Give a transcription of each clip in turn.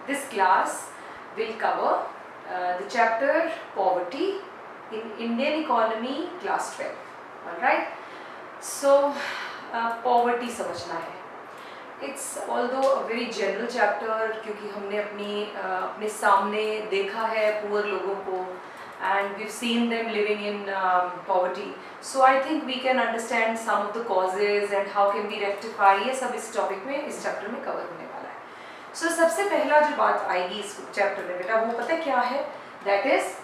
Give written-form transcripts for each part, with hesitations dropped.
this class will cover the chapter poverty in Indian economy class 12. All right. So poverty समझना है. It's although a very general chapter क्योंकि हमने अपने सामने देखा है poor लोगों को and we've seen them living in poverty. So I think we can understand some of the causes and how can we rectify. ये सब इस टॉपिक में इस चैप्टर में कवर होने वाला है. So सबसे पहला जो बात आएगी इस चैप्टर में बेटा वो पता क्या है? That is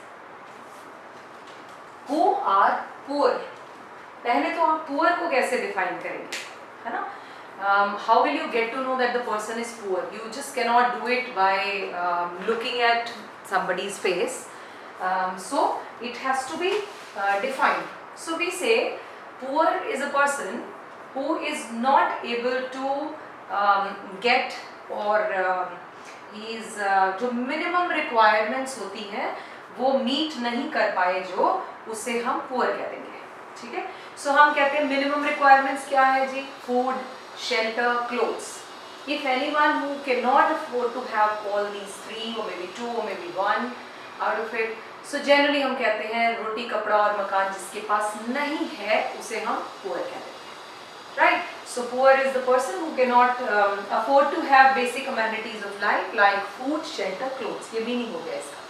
who are poor. पहले तो आप poor को कैसे define करेंगे, है ना? How will you get to know that the person is poor? You just cannot do it by looking at somebody's face. So it has to be defined. So we say poor is a person who is not able to get or he is जो minimum requirements होती हैं वो meet नहीं कर पाए जो उसे हम poor कह देंगे. ठीक है. So हम कहते हैं minimum requirements क्या है जी? Food, shelter, clothes. If anyone who cannot afford to have all these three or maybe two or maybe one out of it, so generally हम कहते हैं रोटी कपड़ा और मकान जिसके पास नहीं है उसे हम poor कहते हैं, right? So poor is the person who cannot afford to have basic amenities of life like food, shelter, clothes. ये meaning हो गया इसका.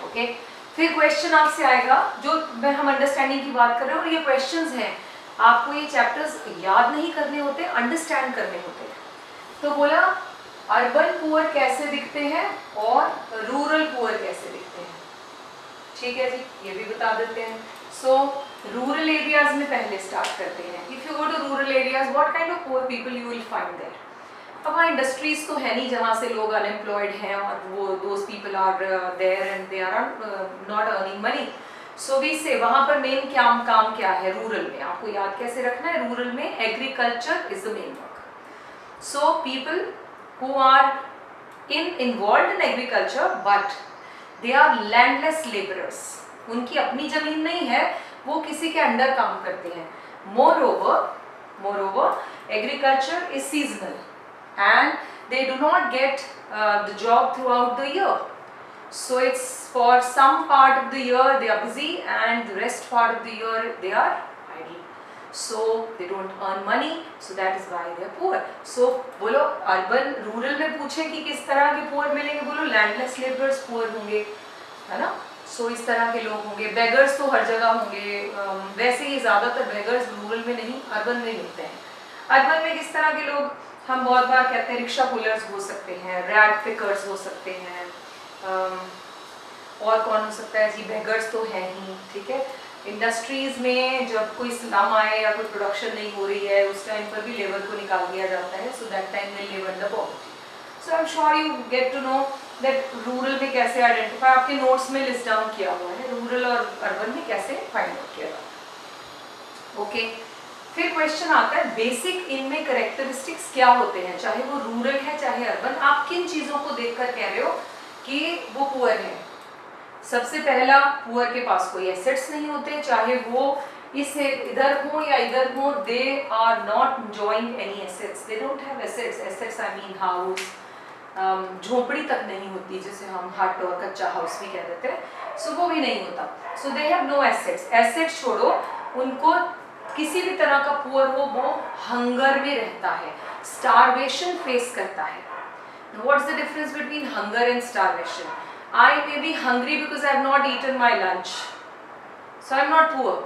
Okay? फिर क्वेश्चन आपसे आएगा जो हम अंडरस्टैंडिंग की बात कर रहे हैं और ये क्वेश्चंस हैं आपको ये चैप्टर्स याद नहीं करने होते, अंडरस्टैंड करने होते हैं. तो बोला अर्बन पुअर कैसे दिखते हैं और रूरल पुअर कैसे दिखते हैं. ठीक है जी, ये भी बता देते हैं. सो रूरल एरियाज में पहले स्टार्ट करते हैं. If you go to rural areas what kind of poor people you will find there. अब वहाँ इंडस्ट्रीज तो है नहीं जहाँ से लोग अनएम्प्लॉयड हैं और वो those people are there and they are not earning money. So we say वहाँ पर मेन काम क्या है रूरल में. आपको याद कैसे रखना है, रूरल में agriculture is the main work. So people who are involve in agriculture but they are landless labourers. उनकी अपनी जमीन नहीं है, वो किसी के अंडर काम करते हैं. More agriculture is seasonal and they do not get the job throughout the year. So it's for some part of the year they are busy and the rest part of the year they are idle. So they don't earn money, so that is why they are poor. So बोलो urban rural में पूछे कि किस तरह के poor मिलेंगे, बोलो landless laborers poor होंगे, है ना. So इस तरह के लोग होंगे. beggars तो हर जगह होंगे. वैसे ही ज़्यादातर beggars rural में नहीं urban में मिलते हैं. urban में किस तरह के लोग हम बहुत बार कहते हैं रिक्शा पुलर्स हो सकते हैं, रैग पिकर्स हो सकते हैं, और कौन हो सकता है जी, बेगर्स तो हैं ही. ठीक है. इंडस्ट्रीज में जब कोई स्लम आए या कोई प्रोडक्शन नहीं हो रही है उस टाइम पर भी लेबर को निकाल दिया जाता है. सो दैट टाइम में live in the poverty. So I am sure you get to know that rural में कैसे आइडेंटिफाई. आपके नोट्स में लिस्ट डाउन किया हुआ है रूरल और अर्बन में कैसे फाइंड आउट किया जाता है. ओके. फिर क्वेश्चन आता है बेसिक इनमें कैरेक्टरिस्टिक्स क्या होते हैं, चाहे वो रूरल है चाहे अर्बन. आप किन चीज़ों को देखकर कह रहे हो कि वो पुअर है. सबसे पहला पुअर के पास कोई एसेट्स नहीं होते, चाहे वो इसे इधर हो या इधर हो. They are not enjoying any assets. They don't have assets. Assets I mean house. झोपड़ी तक नहीं होती जिसे हम हट और कच्चा हाउस भी कह देते हैं. सो वो भी नहीं होता. So they have no assets. Assets छोड़ो, उनको किसी भी तरह का पुअर हो वो हंगर में रहता है, स्टारवेशन फेस करता है. What is the difference between hunger and starvation? I may be hungry because I have not eaten my lunch, so I am not poor.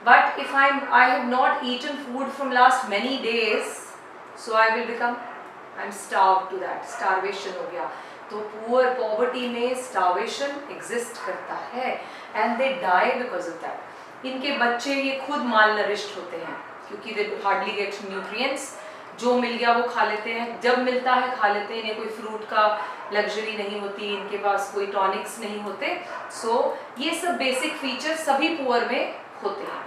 But if I have not eaten food from last many days, so I will become I am starved to that. Starvation हो गया. तो poor poverty में starvation exist करता है and they die because of that. इनके बच्चे ये खुद माल नरिश्ड होते हैं क्योंकि दे हार्डली गेट न्यूट्रिएंट्स. जो मिल गया वो खा लेते हैं, जब मिलता है खा लेते हैं. इन्हें कोई फ्रूट का लग्जरी नहीं होती, इनके पास कोई टॉनिक्स नहीं होते. सो ये सब बेसिक फीचर्स सभी पुअर में होते हैं.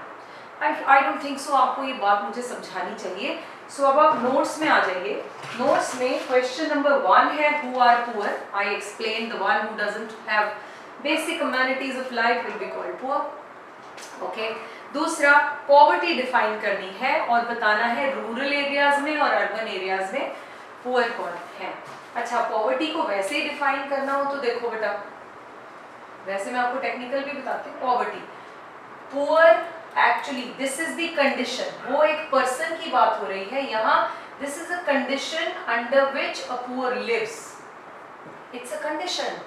आई डोंट थिंक सो आपको ये बात मुझे समझानी चाहिए. सो अब आप नोट्स में आ जाइए. नोट्स में क्वेश्चन नंबर 1 है who are poor. I explain the one who doesn't have basic amenities of life will be called poor. Okay. दूसरा पॉवर्टी डिफाइन करनी है और बताना है रूरल एरियाज में और अर्बन एरियाज में पुअर कौन है. अच्छा, पॉवर्टी को वैसे ही डिफाइन करना हो तो देखो बेटा, वैसे मैं आपको टेक्निकल भी बताती हूँ। Poverty, poor, actually this is the condition, वो एक पर्सन की बात हो रही है यहाँ। This is a condition under which a poor lives, it's a condition,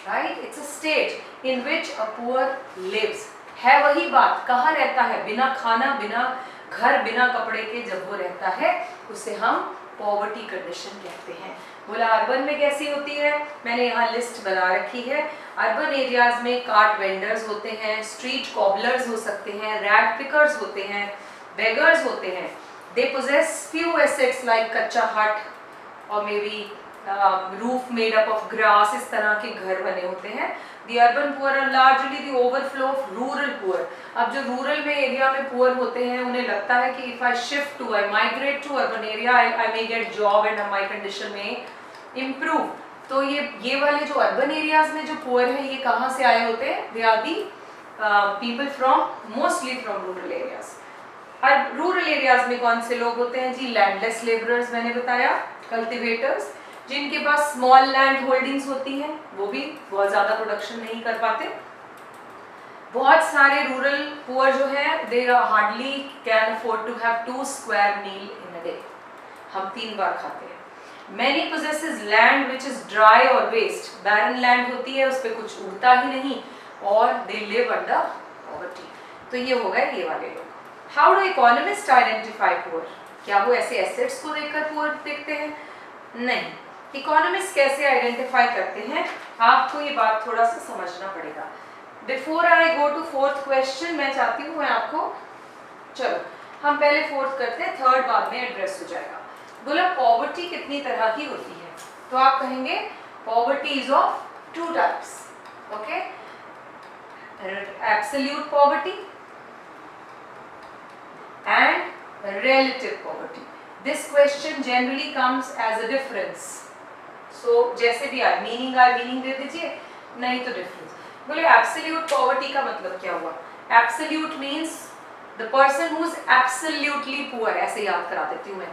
right, it's a state in which a poor lives. है वही बात, कहाँ रहता है, बिना खाना, बिना घर, बिना कपड़े के जब वो रहता है, उसे हम पॉवर्टी कंडीशन कहते हैं। बोला अर्बन में कैसी होती है, मैंने यहाँ लिस्ट बना रखी है। अर्बन एरियाज में कार्ट वेंडर्स होते हैं, स्ट्रीट कॉबलर्स हो सकते हैं, रैग पिकर्स होते हैं, बेगर्स होते हैं। They possess few assets like कच्चा हट और may be roof made up of grass, इस तरह के घर बने होते हैं। The urban poor are largely the overflow of rural poor. अब जो रूरल में एरिया में पुअर होते हैं, उन्हें लगता है कि if I shift to, I migrate to urban area, I may get job and my condition may improve. तो ये वाले जो अर्बन एरियाज में जो पुअर है, ये कहाँ से आए होते हैं? They are the people from mostly from rural areas. अब रूरल एरियाज में कौन से लोग होते हैं जी? लैंडलेस लेबरर्स, मैंने बताया, कल्टिवेटर्स, जिनके पास स्मॉल लैंड होल्डिंग्स होती हैं, वो भी बहुत ज़्यादा प्रोडक्शन नहीं कर पाते। बहुत सारे रूरल पुअर जो है, they hardly can afford to have 2 square meal in a day, हम 3 बार खाते हैं। Many possesses land which is dry और वेस्ट, बैरन लैंड होती है, उस पर कुछ उगता ही नहीं, और दे लिव अंडर पॉवर्टी। तो ये हो गए ये वाले लोग। How do economist identify poor? क्या वो ऐसे एसेट्स को देखकर पुअर देखते हैं? नहीं। इकोनॉमिस्ट कैसे आइडेंटिफाई करते हैं, आपको ये बात थोड़ा सा समझना पड़ेगा। Before I go to 4th question, मैं चाहती हूँ मैं आपको, चलो हम पहले 4th करते हैं, 3rd बाद में एड्रेस हो जाएगा। बोला पॉवर्टी कितनी तरह की होती है, तो आप कहेंगे poverty is of 2 types, okay, absolute poverty and relative poverty. This question generally comes as a difference, so जैसे भी आए, मीनिंग दे दीजिए, नहीं तो डिफरेंस। बोले एब्सोल्यूट पॉवर्टी का मतलब क्या हुआ? Absolute means the person who is absolutely poor, ऐसे याद करा देती हूँ मैं।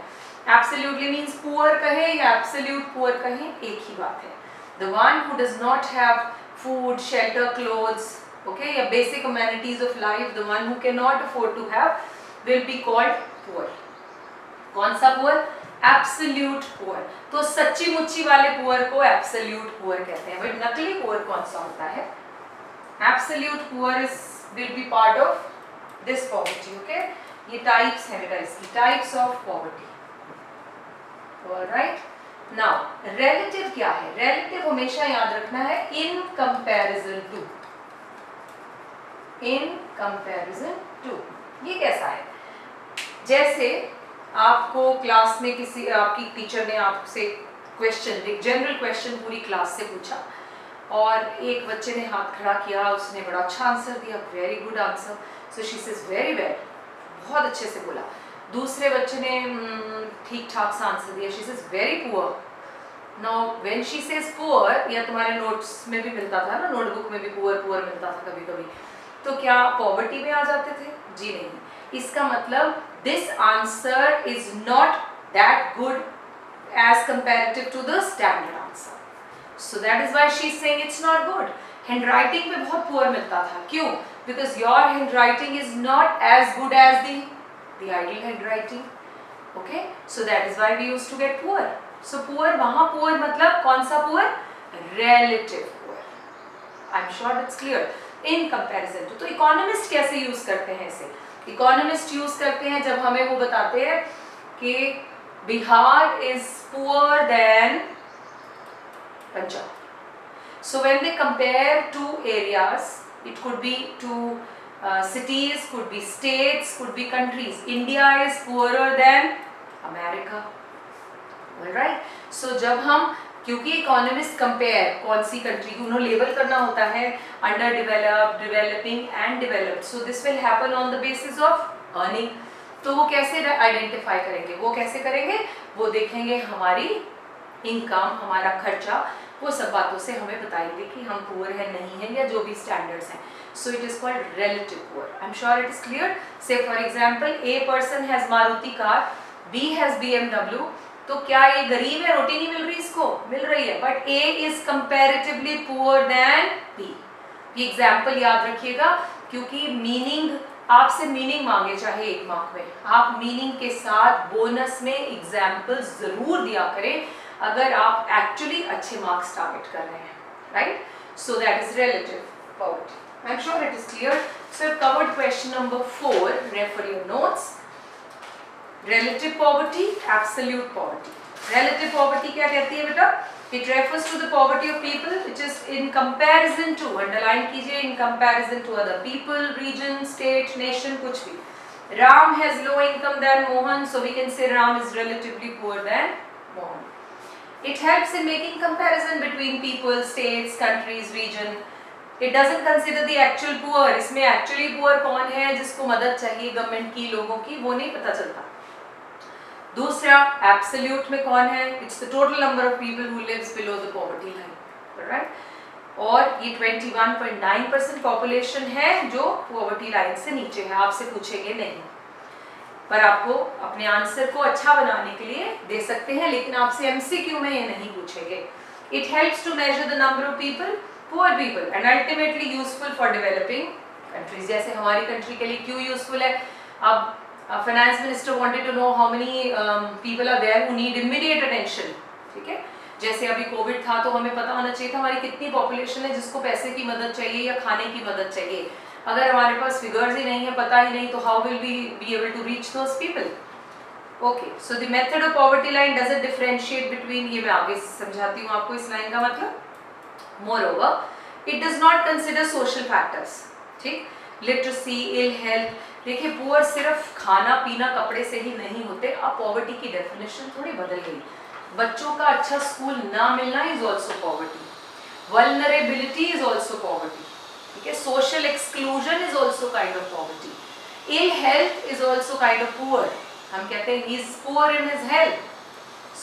एब्सोल्युटली मींस पुअर कहें या एब्सोल्यूट पुअर कहें, एक ही बात है। The one who does not have food, shelter, clothes, okay, या basic amenities of life, the one who can not afford to have will be called poor. कौन सा पुअर? Absolute poor. तो सच्ची मुच्ची वाले पुअर को एब्सोल्यूट पुअर कहते हैं। But नकली पुअर कौन सा होता है? Absolute poor is will be part of this poverty, okay. ये टाइप्स है बेटा इसकी, types of poverty, alright. Now relative क्या है? रिलेटिव हमेशा याद रखना है in comparison to, in comparison to. ये कैसा है? जैसे आपको क्लास में किसी आपकी टीचर ने आपसे क्वेश्चन, एक जनरल क्वेश्चन पूरी क्लास से पूछा, और एक बच्चे ने हाथ खड़ा किया, उसने बड़ा अच्छा आंसर दिया, very good answer, so she says very well, बहुत अच्छे से बोला। दूसरे बच्चे ने ठीक ठाक सा आंसर दिया, she says very poor. Now when she says poor, या तुम्हारे नोट्स में भी मिलता था ना, नोटबुक में भी पुअर पुअर मिलता था कभी कभी, तो क्या पॉवर्टी में आ जाते थे? जी नहीं। इसका मतलब this answer is not that good as comparative to the standard answer, so that is why she is saying it's not good. Handwriting में बहुत poor मिलता था, क्यों? Because your handwriting is not as good as the ideal handwriting, okay, so that is why we used to get poor. So poor, वहाँ poor मतलब कौन सा poor? Relative poor. I'm sure it's clear. In comparison to, तो economist कैसे use करते हैं इसे? Economist use करते हैं जब हमें वो बताते हैं कि Bihar is poor than Punjab, so when they compare two areas, it could be two cities, could be states, could be countries. India is poorer than America, all right? So जब हम, क्योंकि इकोनॉमिस्ट कंपेयर कौन सी कंट्री, उन्होंने label करना होता है under developed, developing and developed, so this will happen on the basis of earning. तो वो कैसे आइडेंटिफाई करेंगे? वो कैसे करेंगे? वो देखेंगे हमारी इनकम, हमारा खर्चा, वो सब बातों से हमें बताएंगे कि हम पुअर है नहीं है, या जो भी स्टैंडर्ड्स हैं। So it is called relative poor. I am sure it is clear. Say for example, a person has Maruti car, B has BMW, तो क्या ये गरीब है, रोटी नहीं मिल रही इसको? मिल रही है, but A is comparatively poor than B. ये एग्जाम्पल याद रखिएगा, क्योंकि मीनिंग, आपसे मीनिंग मांगे चाहे 1 मार्क में, आप मीनिंग के साथ बोनस में एग्जाम्पल जरूर दिया करें अगर आप एक्चुअली अच्छे मार्क्स टारगेट कर रहे हैं, right? So that is relative poverty. I'm sure it is clear. So I've covered question number 4. Refer your notes. Relative poverty, absolute poverty. Relative poverty क्या कहती है बेटा? It refers to the poverty of people which is in comparison to, underline कीजिए, in comparison to other people, region, state, nation, कुछ भी. Ram has low income than Mohan, so we can say Ram is relatively poor than Mohan. It helps in making comparison between people, states, countries, region. It doesn't consider the actual poor. इसमें actually poor कौन है, जिसको मदद चाहिए government की, लोगों की, वो नहीं पता चलता. दूसरा, absolute में कौन है? It's the total number of people who lives below the poverty line, right? और ये 21.9% population है जो poverty line से नीचे है. आपसे पूछेंगे नहीं, पर आपको अपने आंसर को अच्छा बनाने के लिए दे सकते हैं, लेकिन आपसे MCQ में ये नहीं पूछेंगे. It helps to measure the number of people, poor people, and ultimately useful for developing countries. जैसे हमारी कंट्री के लिए क्यों यूजफुल है? अब finance minister wanted to know how many people are there who need immediate attention. ठीक है, जैसे अभी कोविड था तो हमें पता होना चाहिए था हमारी कितनी पॉपुलेशन है जिसको पैसे की मदद चाहिए या खाने की मदद चाहिए. अगर हमारे पास फिगर्स ही नहीं है, पता ही नहीं, तो how will we be able to reach those people? Okay, so the method of poverty line doesn't differentiate between, ये मैं आगे समझाती हूँ आपको इस लाइन का मतलब. Moreover, it does not consider social factors. ठीक, लिटरेसी, इल हेल्थ. देखिए, पुअर सिर्फ खाना पीना कपड़े से ही नहीं होते. अब पॉवर्टी की डेफिनेशन थोड़ी बदल गई. बच्चों का अच्छा स्कूल ना मिलना is also poverty. Vulnerability is also poverty. ठीक है, social exclusion is also kind of poverty. Ill health is also kind of poor. हम कहते हैं he is poor in his health.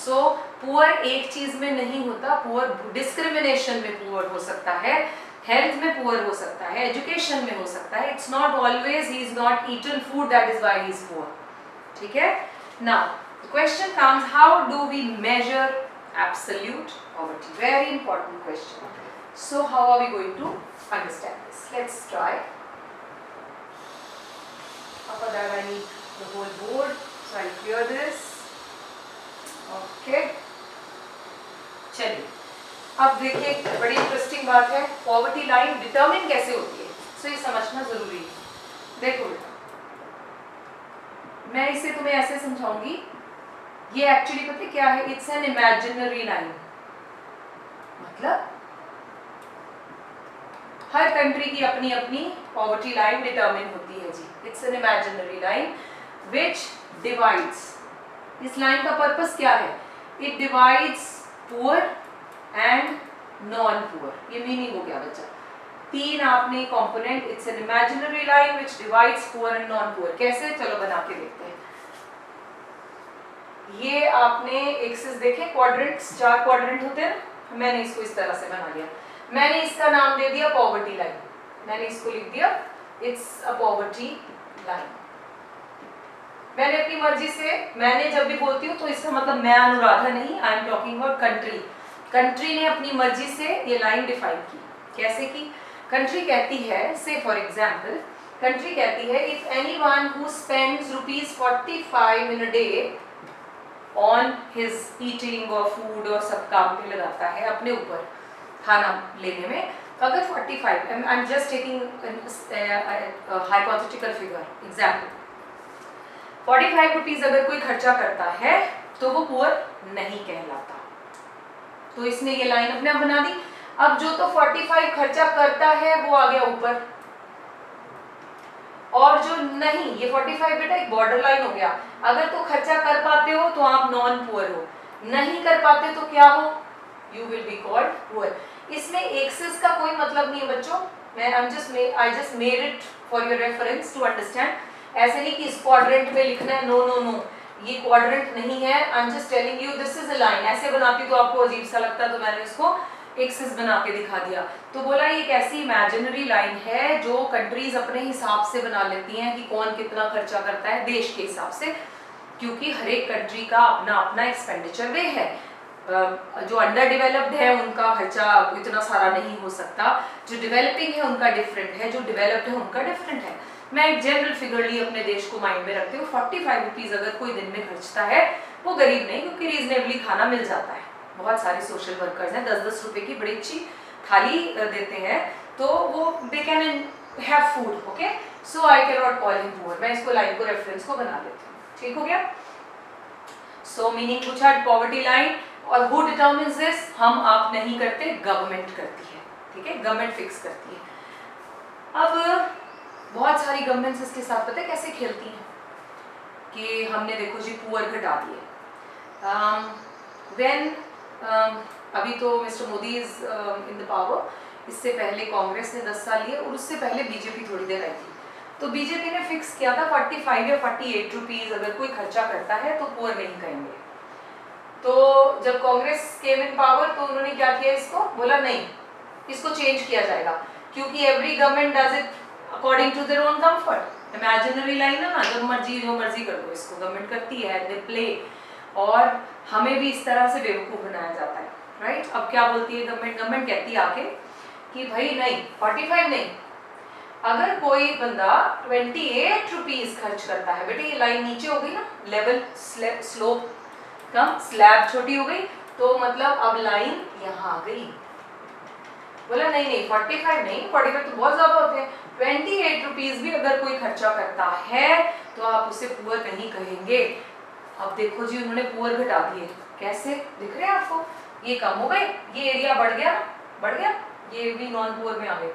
So poor एक चीज में नहीं होता. पुअर डिस्क्रिमिनेशन में पुअर हो सकता है, हेल्थ में पुअर हो सकता है, एजुकेशन में हो सकता है. It's not always he is not eaten food that is why he is poor. ठीक है. Now the question comes, how do we measure absolute poverty? Very important question. So how are we going to understand this? Let's try. For that I need the whole board, so I'll clear this. Okay, चलिए अब देखिए, बड़ी interesting बात है, poverty line determine कैसे होती है. सो ये समझना जरूरी है. देखो बेटा, मैं इसे तुम्हें ऐसे समझाऊंगी. ये एक्चुअली पता है क्या है? It's an imaginary line. मतलब हर कंट्री की अपनी अपनी पॉवर्टी लाइन डिटरमिन होती है जी. It's an imaginary line which divides. इस लाइन का पर्पस क्या है? It divides poor and non poor. ये मीनिंग हो गया बच्चा. 3 आपने component. It's an imaginary line which divides poor and non poor. कैसे? चलो बना के देखते हैं. ये आपने एक्सिस देखे, क्वाड्रेंट्स, 4 क्वाड्रेंट होते हैं. मैंने इसको इस तरह से बना लिया. मैंने इसका नाम दे दिया पॉवर्टी लाइन. मैंने इसको लिख दिया इट्स अ पॉवर्टी लाइन. मैंने अपनी मर्जी से, मैंने जब भी बोलती हूँ तो इसका मतलब मैं अनुराधा नहीं, I am talking about country. Country ने अपनी मर्जी से ये लाइन डिफाइन की. कैसे की? कंट्री कहती है, से फॉर एग्जाम्पल, कंट्री कहती है if anyone who spends ₹45 in a day on his eating और फूड और सब काम पे लगाता है अपने ऊपर खाना लेने में, अगर 45, आई am just taking hypothetical figure example, 45 rupees अगर कोई खर्चा करता है तो वो पुअर नहीं कहलाता. तो इसने ये लाइन अपने आप बना दी. अब जो तो 45 खर्चा करता है वो आ गया ऊपर, और जो नहीं, ये 45 बेटा एक बॉर्डर लाइन हो गया. अगर तो खर्चा कर पाते हो तो आप नॉन पुअर हो, नहीं कर पाते तो क्या हो? You will be called poor. इसमें एक्सिस का कोई मतलब नहीं है बच्चों. मैं I just made it for your reference to understand. ऐसे नहीं कि इस क्वाड्रेंट में लिखना है. नो नो नो, ये क्वाड्रेंट नहीं है. I am just telling you this is a line. ऐसे बनाती तो आपको अजीब सा लगता, तो मैंने इसको एक्सिस बना के दिखा दिया. तो बोला ये एक ऐसी इमेजिनरी लाइन है जो कंट्रीज अपने हिसाब से बना लेती हैं कि कौन कितना खर्चा करता है देश के हिसाब से. क्योंकि हर एक कंट्री का अपना अपना एक्सपेंडिचर वे है। जो अंडर डेवलप्ड है उनका खर्चा इतना सारा नहीं हो सकता, जो डेवलपिंग है उनका डिफरेंट है, जो डेवलप्ड है उनका डिफरेंट है। मैं एक जनरल फिगरली अपने देश को माइंड में रखती हूँ, 45 रुपीज अगर कोई दिन में खर्चता है वो गरीब नहीं, क्योंकि रीजनेबली खाना मिल जाता है। बहुत सारे सोशल वर्कर्स हैं 10-10 रुपए की बड़ी अच्छी थाली देते हैं, तो वो they can have food. Okay, so I can not call him poor. मैं इसको लाइन को रेफरेंस को बना लेती हूँ, ठीक हो गया। सो मीनिंग पूछा पॉवर्टी लाइन, और हु डिटर्मिन्स दिस? हम आप नहीं करते, गवर्नमेंट करती है, ठीक है, गवर्नमेंट फिक्स करती है। अब बहुत सारी गवर्नमेंट्स इसके साथ पता है कैसे खेलती हैं कि हमने देखो जी पुअर घटा दिए। अभी तो mister Modi is in the power, इससे पहले कांग्रेस ने 10 साल लिए और उससे पहले बीजेपी थोड़ी देर आई थी। तो बीजेपी ने फिक्स किया था 45 या 48 रुपीज अगर कोई खर्चा करता है तो पुअर नहीं कहेंगे। तो जब कांग्रेस केम इन पावर तो उन्होंने क्या किया, इसको बोला नहीं, इसको चेंज किया जाएगा, क्योंकि every government does it according to their own comfort. Imaginary line है ना, जब मर्जी जो मर्जी कर दो, इसको गवर्नमेंट करती है, दे प्ले, और हमें भी इस तरह से बेवकूफ बनाया जाता है, राइट। अब क्या बोलती है गवर्नमेंट? गवर्नमेंट कहती है आके कि भाई नहीं 45 नहीं, अगर कोई बंदा 28 रुपीज खर्च करता है, बेटे ये लाइन नीचे हो गई ना, लेवल स्लोप कम, स्लैब छोटी हो गई, तो मतलब अब लाइन यहाँ आ गई। बोला नहीं नहीं 45 नहीं, 45 तो बहुत ज्यादा होते हैं, 28 रुपीज भी अगर कोई खर्चा करता है तो आप उसे पुअर नहीं कहेंगे। अब देखो जी उन्होंने पुअर घटा दिए, कैसे दिख रहे हैं आपको? ये कम हो गए, ये एरिया बढ़ गया, बढ़ गया, ये भी नॉन पुअर में आ गए।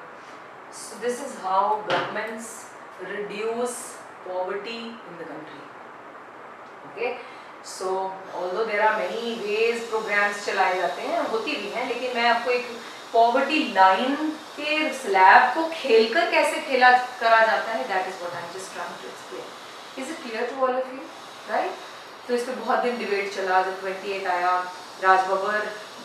So this is how governments reduce poverty in the country. Okay, so although there are many ways programs चलाए जाते हैं, होती भी हैं, लेकिन मैं आपको एक पॉवर्टी लाइन के स्लैब को खेलकर कैसे खेला करा जाता है, that is what I am just trying to explain. Is it clear to all of you, right? तो इस पे बहुत दिन डिबेट चला, जब 28 आया, Raj Babbar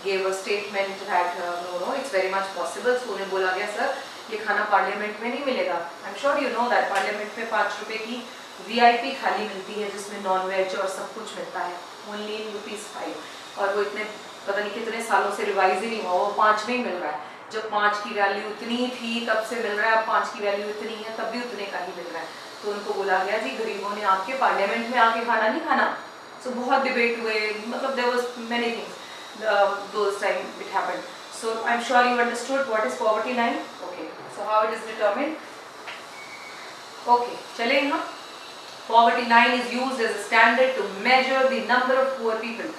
gave a statement that no, it's very much possible. So उन्हें बोला गया सर ये खाना पार्लियामेंट में नहीं मिलेगा। आई am sure you know that parliament में 5 रुपए की वीआईपी थाली मिलती है जिसमें नॉन वेज और सब कुछ मिलता है, ओनली ₹5, और वो इतने पता नहीं कितने सालों से रिवाइज ही नहीं हुआ, वो 5 में ही मिल रहा है। जब 5 की वैल्यू उतनी थी तब से मिल रहा है, अब 5 की वैल्यू इतनी है तब भी उतने का ही मिल रहा है। तो उनको बोला गया जी गरीबों ने आपके पार्लियामेंट में आके खाना नहीं खाना। सो बहुत डिबेट हुए, मतलब there was many things those time it happened. So I'm sure you understood what is poverty line. Okay, so how it is determined? Okay, चले यहाँ। Poverty line is used as a standard to measure the number of poor people.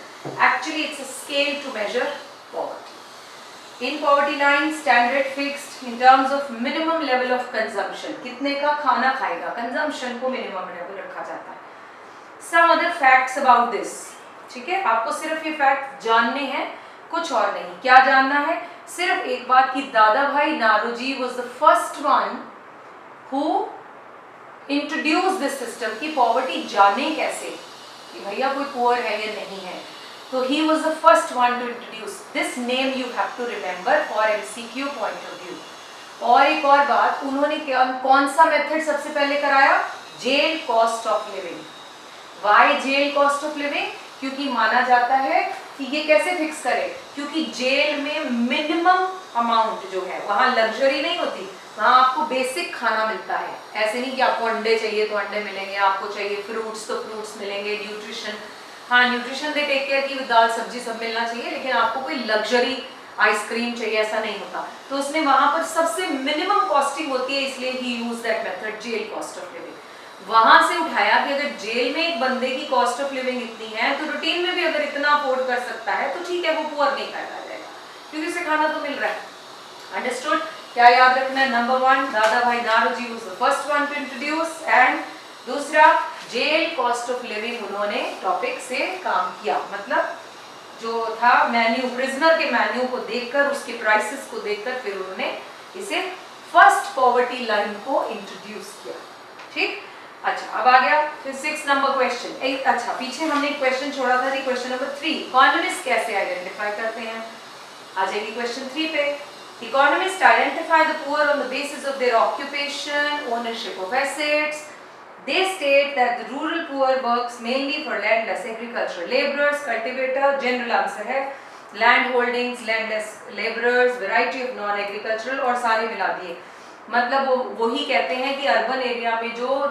Actually, it's a scale to measure poverty. In poverty line, standard fixed in terms of minimum level of consumption. कितने का खाना खाएगा, consumption को minimum level रखा जाता है। Some other facts about this. ठीक है, आपको सिर्फ ये फैक्ट जानने हैं, कुछ और नहीं। क्या जानना है? सिर्फ एक बात कि Dadabhai Naoroji was the first one who introduce this system कि पॉवर्टी जाने कैसे कि भैया कोई पुअर है या नहीं है। तो he was the first one to introduce this name, you have to remember for MCQ point of view. और एक और बात, उन्होंने कौन सा मेथड सबसे पहले कराया? Jail cost of living. Why jail cost of living? क्योंकि माना जाता है कि ये कैसे फिक्स करें, क्योंकि जेल में मिनिमम अमाउंट जो है, वहाँ लग्जरी नहीं होती, वहाँ आपको बेसिक खाना मिलता है। ऐसे नहीं कि आपको अंडे चाहिए तो अंडे मिलेंगे, आपको चाहिए फ्रूट्स तो फ्रूट्स मिलेंगे, न्यूट्रिशन, हाँ न्यूट्रिशन दे टेक केयर की, दाल सब्जी सब मिलना चाहिए, लेकिन आपको कोई लग्जरी आइसक्रीम चाहिए ऐसा नहीं होता। तो उसने वहाँ पर सबसे मिनिमम कॉस्टिंग होती है, इसलिए ही यूज दैट मेथड जेल कॉस्ट ऑफ लिविंग। वहां से उठाया कि अगर जेल में एक बंदे की कॉस्ट ऑफ लिविंग इतनी है तो रूटीन में भी अगर इतना अफोर्ड कर सकता है तो ठीक है, वो पुअर नहीं कहलाया जाएगा क्योंकि उसे खाना तो मिल रहा है। अंडरस्टूड? क्या याद रखना है? Number 1, Dadabhai Naoroji was the first one to introduce, and दूसरा जेल कॉस्ट ऑफ लिविंग उन्होंने टॉपिक से काम किया, मतलब जो था मेन्यू, प्रिजनर के मेन्यू को देखकर, उसके प्राइसेस को देखकर फिर उन्होंने इसे फर्स्ट पॉवर्टी लाइन को इंट्रोड्यूस किया। ठीक, अच्छा अब आ गया फिर 6 नंबर क्वेश्चन। अच्छा पीछे हमने एक क्वेश्चन छोड़ा था, क्वेश्चन नंबर 3, इकोनॉमिस्ट कैसे आइडेंटिफाई करते हैं। आ जाएगी क्वेश्चन 3 पे। Economist identify the poor on the basis of their occupation, ownership of assets, They state that the rural poor works mainly for landless agriculture laborers, cultivator, general answer है land holdings, landless laborers, variety of non-agricultural और सारे मिला दिए। मतलब वो वही कहते हैं कि अर्बन एरिया में जो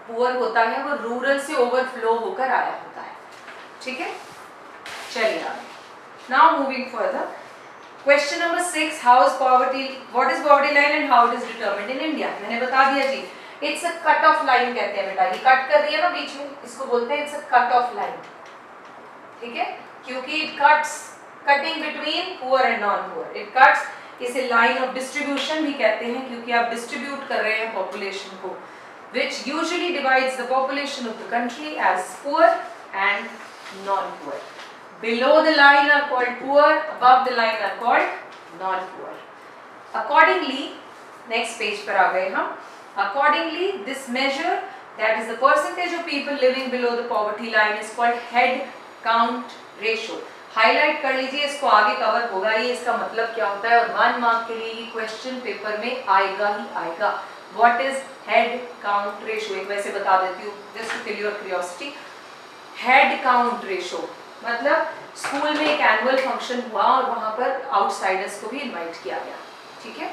पुअर होता है वो रूरल से ओवरफ्लो होकर आया होता है। ठीक है, चलिए आगे। Now moving further, question number 6, how is poverty, what is poverty line and how it is determined in India. मैंने बता दिया जी, it's a cut off line कहते हैं बेटा, ये कट कर रही है ना बीच में, इसको बोलते हैं it's a cut off line. ठीक है, क्योंकि it cuts, cutting between poor and non poor, it cuts, इसे लाइन ऑफ डिस्ट्रीब्यूशन भी कहते हैं क्योंकि आप डिस्ट्रीब्यूट कर रहे हैं पॉपुलेशन को, which usually divides the population of the country as poor and non-poor. Below the line are called poor, above the line are called non-poor. Accordingly, next page पर आ गए हम। Accordingly, this measure, that is the percentage of people living below the poverty line, is called head count ratio. Highlight कर लीजिए, इसको आगे cover होगा ये, इसका मतलब क्या होता है, और 1 मार्क के लिए ये क्वेश्चन पेपर में आएगा ही आएगा। What is head count ratio? एक वैसे बता देती हूँ just to kill your curiosity. Head count ratio मतलब स्कूल में एक एनुअल फंक्शन हुआ और वहाँ पर आउटसाइडर्स को भी इनवाइट किया गया। ठीक है,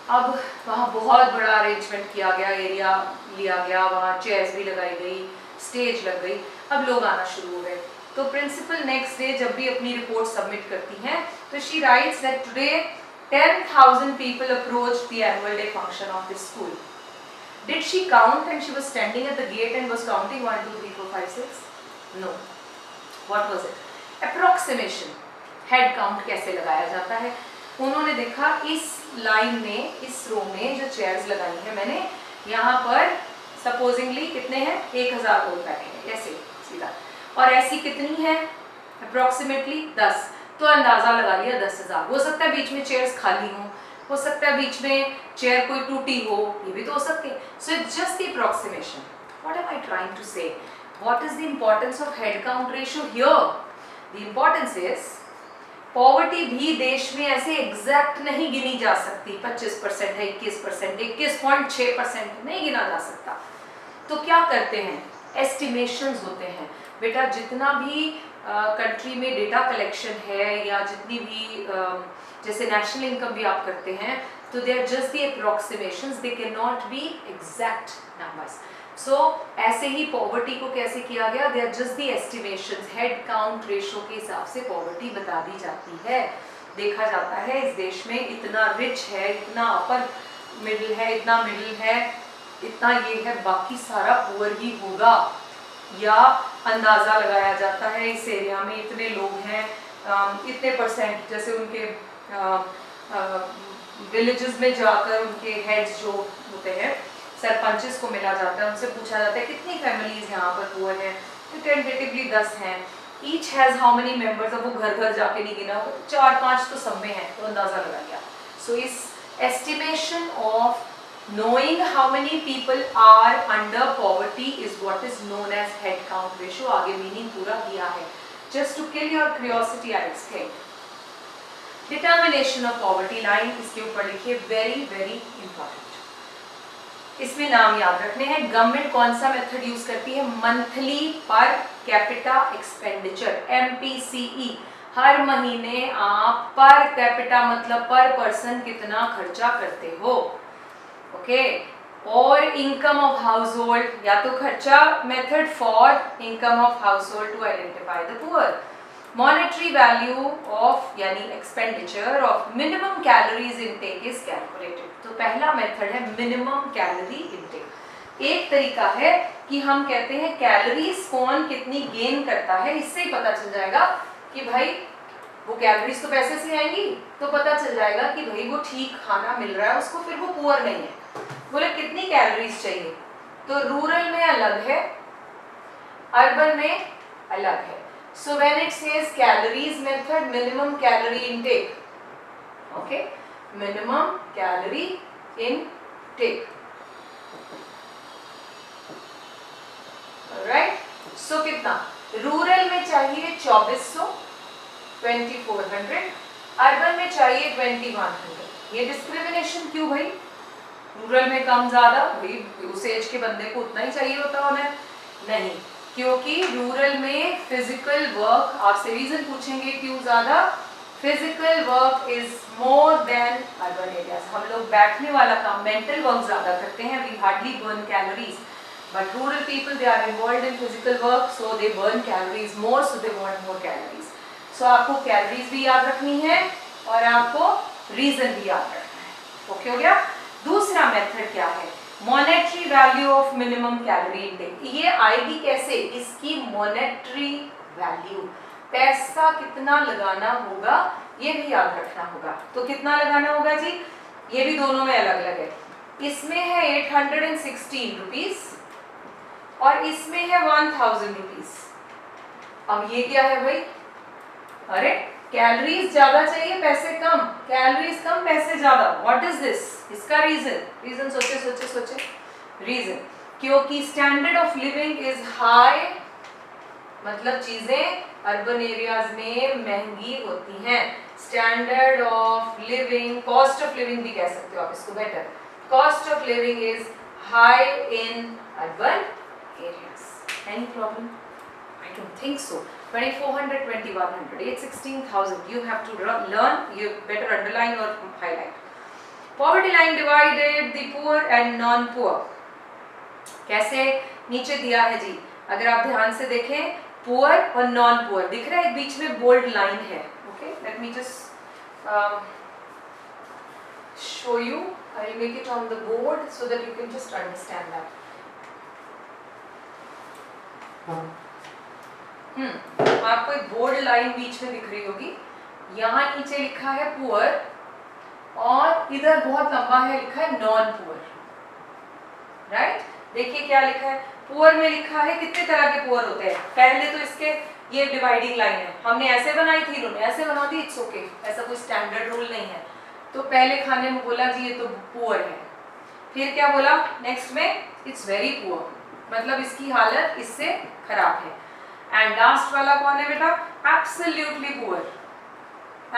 अब वहाँ बहुत बड़ा अरेंजमेंट किया गया, एरिया लिया गया, वहाँ चेयर्स भी लगाई गई, स्टेज लग गई, अब लोग आना शुरू हो गए। तो प्रिंसिपल नेक्स्ट डे जब भी अपनी रिपोर्ट सबमिट करती हैं तो she writes that today 10,000 people approached the annual day function of this school. Did she count and she was standing at the gate and was counting 1, 2, 3, 4, 5, 6? No. What was it? Approximation. Head count कैसे लगाया जाता है? उन्होंने देखा इस line में, इस रो में जो चेयर्स लगाई हैं मैंने, यहाँ पर सपोजिंगली कितने हैं, 1000 लोग बैठे हैं, ऐसे सीधा, और ऐसी कितनी है अप्रोक्सीमेटली 10, तो अंदाजा लगा लिया 10,000। हो सकता है बीच में चेयर्स खाली हो सकता है बीच में चेयर कोई टूटी हो, ये भी तो हो सकते हैं। So it's just the approximation. What am I trying to say, what is the importance of head count ratio here? The importance is poverty भी देश में ऐसे एग्जैक्ट नहीं गिनी जा सकती, 25% है, 21%, 21.6% नहीं गिना जा सकता। तो क्या करते हैं, एस्टिमेशंस होते हैं बेटा। जितना भी कंट्री में डेटा कलेक्शन है या जितनी भी जैसे नेशनल इनकम भी आप करते हैं, तो they are just the approximations, they can not be exact numbers. So ऐसे ही पॉवर्टी को कैसे किया गया, they are just the estimations. Head count ratio के हिसाब से पॉवर्टी बता दी जाती है। देखा जाता है इस देश में इतना रिच है, इतना अपर मिडिल है, इतना मिडिल है, इतना ये है, बाकी सारा पुअर ही होगा, या अंदाज़ा लगाया जाता है इस एरिया में इतने लोग हैं, इतने परसेंट, जैसे उनके विलेजेस में जाकर उनके हेड्स जो होते हैं, सरपंचेस को मिला जाता है, उनसे पूछा जाता है कितनी फैमिलीज यहाँ पर पुअर हैं, तो टेंटेटिवली 10 हैं। Each has how many members, अब वो घर घर जाके नहीं गिना, 4-5 तो सब में है, तो अंदाज़ा लगा लिया। सो इस estimation of knowing how many people are under poverty is what is known as head count ratio। आगे मीनिंग पूरा दिया है, just to kill your curiosity I explain। determination of poverty line, इसके ऊपर लिखिए very very important। इसमें नाम याद रखने हैं। गवर्नमेंट कौन सा मेथड यूज करती है, monthly per capita expenditure, MPCE। हर महीने आप पर कैपिटा मतलब पर पर्सन कितना खर्चा करते हो, ओके। और इनकम ऑफ हाउस होल्ड, या तो खर्चा method for income of house hold to identify the poor. Monetary value of यानी expenditure of minimum calories intake is calculated. तो पहला मेथड है मिनिमम कैलोरी इनटेक। एक तरीका है कि हम कहते हैं कैलोरीज कौन कितनी गेन करता है, इससे ही पता चल जाएगा कि भाई वो कैलोरीज तो पैसे से आएंगी, तो पता चल जाएगा कि भाई वो ठीक खाना मिल रहा है उसको, फिर वो पुअर नहीं है। बोले कितनी कैलोरीज चाहिए, तो रूरल में अलग है, अर्बन में अलग है। So when it says calories method, minimum calorie intake, okay, minimum calorie intake, right. So कितना रूरल में चाहिए 2400, 2400, अर्बन में चाहिए 2100। ये डिस्क्रिमिनेशन क्यों भाई, रूरल में कम ज़्यादा, भाई उस एज के बंदे को उतना ही चाहिए होता उन्हें, नहीं, क्योंकि रूरल में फिजिकल वर्क, आपसे रीजन पूछेंगे क्यों ज़्यादा, physical work is more than urban areas. हम लोग बैठने वाला काम, मेंटल वर्क ज़्यादा करते हैं, we hardly burn calories, but rural people they are involve in physical work, so they burn calories more, so they want more calories. So आपको calories भी याद रखनी है और आपको रीजन भी याद रखना है। ओके हो गया। दूसरा मेथड क्या है, monetary value of minimum calorie intake. ये आएगी कैसे, इसकी मॉनेटरी वैल्यू, पैसा कितना लगाना होगा ये भी याद रखना होगा। तो कितना लगाना होगा जी, ये भी दोनों में अलग अलग है, इसमें है 816 रुपीज और इसमें है 1000 रुपीज। अब ये क्या है भाई, अरे कैलोरीज ज्यादा चाहिए पैसे कम, कैलोरीज कम पैसे ज्यादा, व्हाट इज दिस, इसका रीजन सोचे सोचे सोचे, रीजन क्योंकि standard of living is high, मतलब चीजें अर्बन एरियाज में महंगी होती हैं। Standard of living, cost of living भी कह सकते हो आप इसको better, cost of living is high in urban areas. Any problem? I don't think so. 2400, 2100, 816,000. You have to learn. You better underline or highlight. Poverty line divided the poor and non-poor. कैसे नीचे दिया है जी, अगर आप ध्यान से देखें poor और नॉन पुअर दिख रहा है, एक बीच में बोल्ड लाइन है। Okay, let me just show you. I'll make it on the board so that you can just understand that. आपको एक बोल्ड लाइन बीच में दिख रही होगी, यहाँ नीचे लिखा है पुअर और इधर बहुत लंबा है लिखा है नॉन पुअर, राइट। देखिए क्या लिखा है, पुअर में लिखा है कितने तरह के पुअर होते हैं। पहले तो इसके ये डिवाइडिंग लाइन है, हमने ऐसे बनाई थी, इन्होंने ऐसे बना दी, इट्स ओके, ऐसा कोई स्टैंडर्ड रूल नहीं है। तो पहले खाने में बोला जी ये तो पुअर है, फिर क्या बोला नेक्स्ट में, इट्स वेरी पुअर, मतलब इसकी हालत इससे खराब है। एंड लास्ट वाला कौन है बेटा, एब्सोल्युटली पुअर,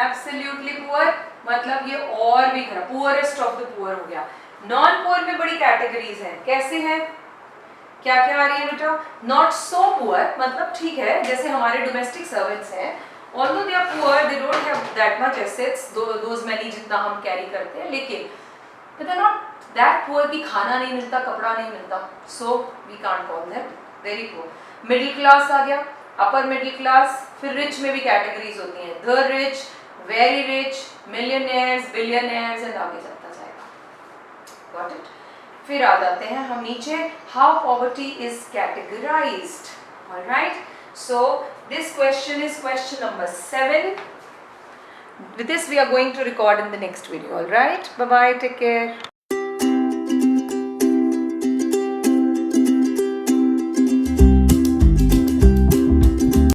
एब्सोल्युटली पुअर मतलब ये और भी खराब, पुअरेस्ट ऑफ द पुअर हो गया। नॉन पुअर में बड़ी कैटेगरीज हैं, कैसे हैं, क्या क्या आ रही है बेटा, नॉट सो पुअर मतलब ठीक है, जैसे हमारे डोमेस्टिक सर्वेंट्स हैं, although they are poor, they don't have that much assets, those money जितना हम कैरी करते हैं, लेकिन they are not that poor कि खाना नहीं मिलता, कपड़ा नहीं मिलता, so we can't call them very poor. Middle class आ गया, अपर मिडिल क्लास, फिर रिच में भी कैटेगरीज होती हैं, the rich, very rich, millionaires, billionaires and आगे जाता जाएगा। Got it. फिर आ जाते हैं हम नीचे, how poverty is categorised. Alright, so this question is question number 7. With this we are going to record in the next video. All right, bye bye, take care.